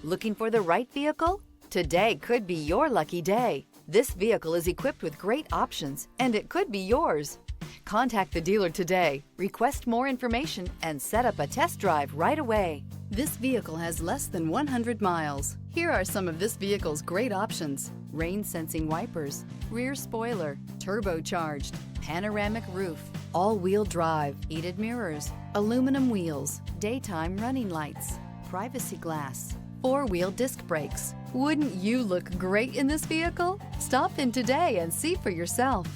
Looking for the right vehicle? Today could be your lucky day. This vehicle is equipped with great options, and it could be yours. Contact the dealer today, request more information, and set up a test drive right away. This vehicle has less than 100 miles. Here are some of this vehicle's great options: rain-sensing wipers, rear spoiler, turbocharged, panoramic roof, all-wheel drive, heated mirrors, aluminum wheels, daytime running lights, privacy glass, four-wheel disc brakes. Wouldn't you look great in this vehicle? Stop in today and see for yourself.